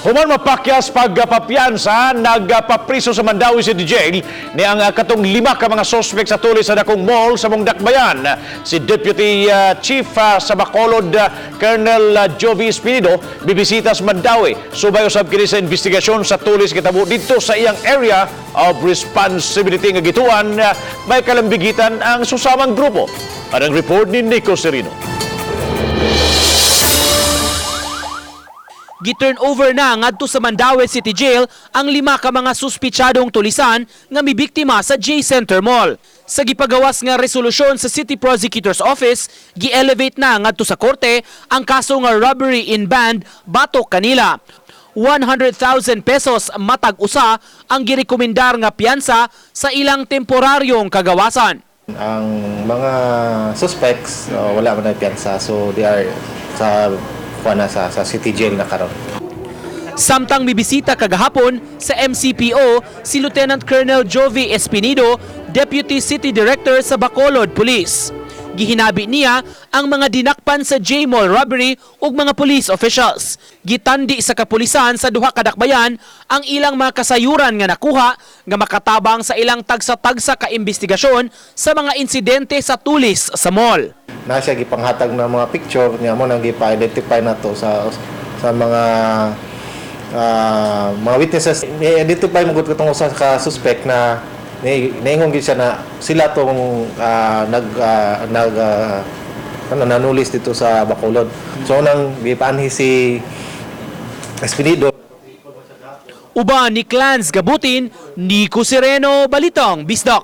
Human mapakyas pagpapiyansa, nagpapriso sa Mandawi City Jail ni ang katong 5 ka mga suspect sa tulis sa dakong mall sa mong Dakbayan. Si Deputy Chief sa Bacolod, Colonel Jovi Espinido, bibisita sa Mandawi. Subay usab kini sa investigasyon sa tulis kitabo dito sa iyang area of responsibility nga gituan, may kalambigitan ang susamang grupo. Anong report ni Nico Serino. Gi-turnover na ngadto sa Mandawi City Jail ang 5 ka mga suspitsadong tulisan nga mibiktima sa J-Center Mall. Sa gipagawas nga resolusyon sa City Prosecutor's Office, gi-elevate na ngadto sa korte ang kaso nga robbery in band batok kanila. 100,000 pesos matag usa ang girekomendar nga piyansa sa ilang temporaryong kagawasan. Ang mga suspects wala man na piyansa, so they are sa City Jail na karon. Samtang bibisita kagahapon sa MCPO si Lieutenant Colonel Jovi Espinido, Deputy City Director sa Bacolod Police. Gihinabi niya ang mga dinakpan sa J-Mall robbery ug mga police officials. Gitandi sa kapulisan sa duha ka dakbayan ang ilang mga kasayuran nga nakuha nga makatabang sa ilang tagsa-tagsa ka investigasyon sa mga insidente sa tulis sa mall. Na siya gipanghatag ng mga picture niya mo nang gipa-identify nato sa mga witnesses. I-identify mo gud katong usa ka suspect na naingon gid siya na sila tong nanulis dito sa Bacolod. So nang gipaanhi si Espinido. Uban ni Clans Gabutin, Nico Sereno, Balitang Bisdak.